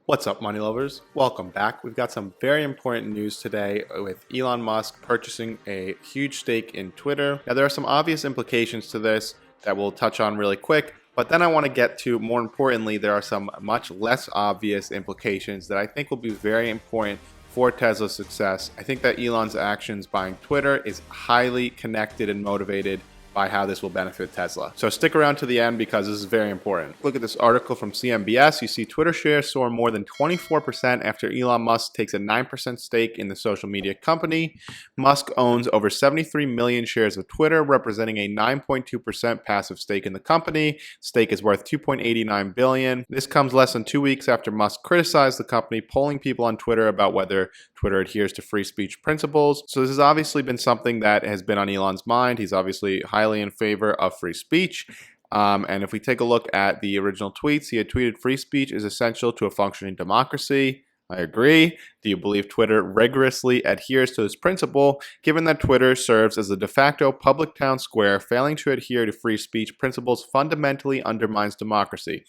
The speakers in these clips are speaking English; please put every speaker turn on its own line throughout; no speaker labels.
What's up, money lovers? Welcome back. We've got some very important news today with Elon Musk purchasing a huge stake in Twitter. Now, there are some obvious implications to this that we'll touch on really quick, but then I want to get to, more importantly, there are some much less obvious implications that I think will be very important for Tesla's success. I think that Elon's actions buying Twitter is highly connected and motivated by how this will benefit Tesla. So stick around to the end because this is very important. Look at this article from CNBC. You see Twitter shares soar more than 24% after Elon Musk takes a 9% stake in the social media company. Musk owns over 73 million shares of Twitter, representing a 9.2% passive stake in the company. Stake is worth $2.89 billion. This comes less than 2 weeks after Musk criticized the company, polling people on Twitter about whether Twitter adheres to free speech principles. So this has obviously been something that has been on Elon's mind. He's obviously highly in favor of free speech. And if we take a look at the original tweets, he had tweeted, "Free speech is essential to a functioning democracy." I agree. Do you believe Twitter rigorously adheres to this principle, given that Twitter serves as a de facto public town square? Failing to adhere to free speech principles fundamentally undermines democracy.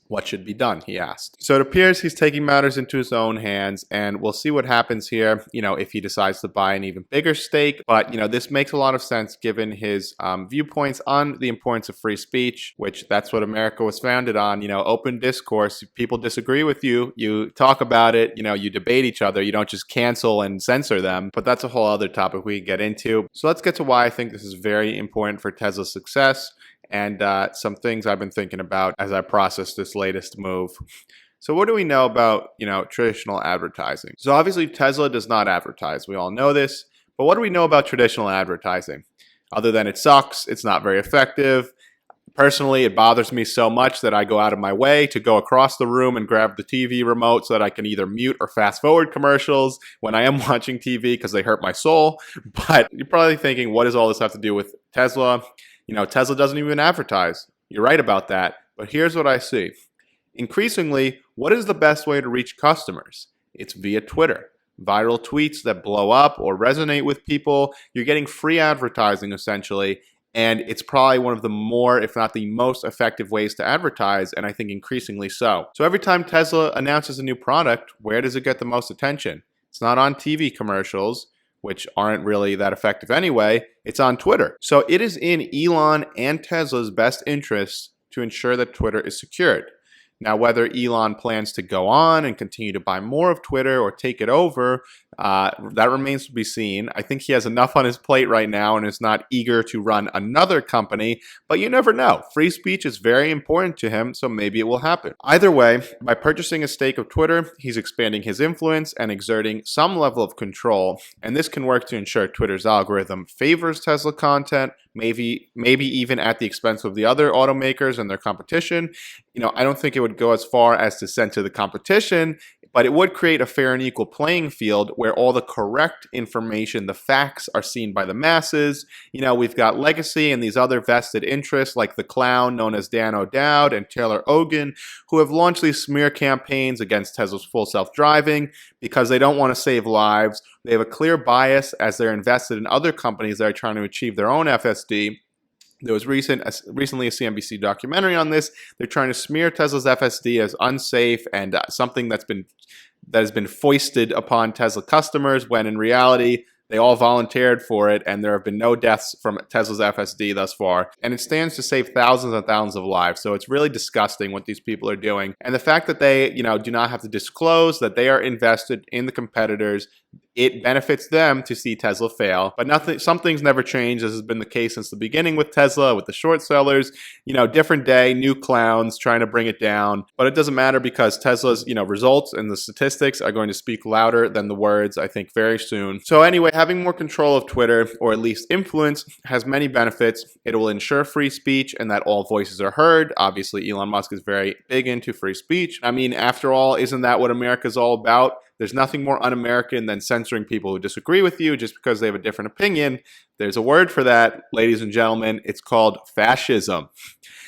What should be done, he asked. So it appears he's taking matters into his own hands, and we'll see what happens here, if he decides to buy an even bigger stake. But, this makes a lot of sense given his viewpoints on the importance of free speech, which that's what America was founded on, open discourse. If people disagree with you, you talk about it, you debate each other. You don't just cancel and censor them. But that's a whole other topic we can get into. So let's get to why I think this is very important for Tesla's success, and some things I've been thinking about as I process this latest move. So what do we know about, traditional advertising? So obviously Tesla does not advertise. We all know this. But what do we know about traditional advertising? Other than it sucks, it's not very effective. Personally, it bothers me so much that I go out of my way to go across the room and grab the TV remote so that I can either mute or fast forward commercials when I am watching TV because they hurt my soul. But you're probably thinking, what does all this have to do with Tesla? Tesla doesn't even advertise. You're right about that. But here's what I see. Increasingly, what is the best way to reach customers? It's via Twitter. Viral tweets that blow up or resonate with people. You're getting free advertising, essentially. And it's probably one of the more, if not the most effective ways to advertise, and I think increasingly so. So every time Tesla announces a new product, where does it get the most attention? It's not on TV commercials, which aren't really that effective anyway. It's on Twitter. So it is in Elon and Tesla's best interest to ensure that Twitter is secured. Now, whether Elon plans to go on and continue to buy more of Twitter or take it over, that remains to be seen. I think he has enough on his plate right now and is not eager to run another company, but you never know. Free speech is very important to him, so maybe it will happen. Either way, by purchasing a stake of Twitter, he's expanding his influence and exerting some level of control, and this can work to ensure Twitter's algorithm favors Tesla content, maybe even at the expense of the other automakers and their competition. I don't think it would go as far as to censor the competition, but it would create a fair and equal playing field where all the correct information, the facts, are seen by the masses. We've got legacy and these other vested interests like the clown known as Dan O'Dowd and Taylor Ogan, who have launched these smear campaigns against Tesla's full self-driving because they don't want to save lives. They have a clear bias as they're invested in other companies that are trying to achieve their own FSD. There was recently a CNBC documentary on this. They're trying to smear Tesla's FSD as unsafe and something that has been foisted upon Tesla customers, when in reality, they all volunteered for it, and there have been no deaths from Tesla's FSD thus far. And it stands to save thousands and thousands of lives. So it's really disgusting what these people are doing. And the fact that they, do not have to disclose that they are invested in the competitors, it benefits them to see Tesla fail. But some things never change. This has been the case since the beginning with Tesla, with the short sellers. Different day, new clowns trying to bring it down. But it doesn't matter because Tesla's, results and the statistics are going to speak louder than the words, I think, very soon. So anyway, having more control of Twitter, or at least influence, has many benefits. It will ensure free speech and that all voices are heard. Obviously, Elon Musk is very big into free speech. After all, isn't that what America's all about? There's nothing more un-American than censoring people who disagree with you just because they have a different opinion. There's a word for that, ladies and gentlemen. It's called fascism.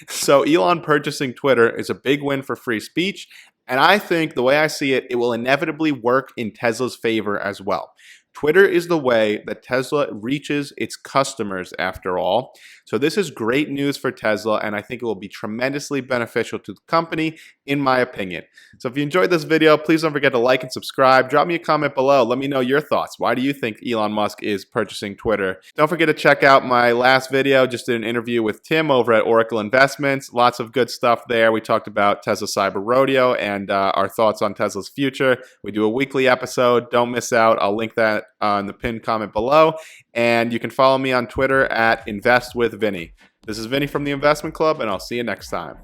So Elon purchasing Twitter is a big win for free speech. And I think, the way I see it, it will inevitably work in Tesla's favor as well. Twitter is the way that Tesla reaches its customers after all. So this is great news for Tesla, and I think it will be tremendously beneficial to the company, in my opinion. So if you enjoyed this video, please don't forget to like and subscribe. Drop me a comment below. Let me know your thoughts. Why do you think Elon Musk is purchasing Twitter? Don't forget to check out my last video. Just did an interview with Tim over at Oracle Investments. Lots of good stuff there. We talked about Tesla Cyber Rodeo and our thoughts on Tesla's future. We do a weekly episode. Don't miss out. I'll link that in the pinned comment below. And you can follow me on Twitter at InvestWithVinny. This is Vinny from the Investment Club, and I'll see you next time.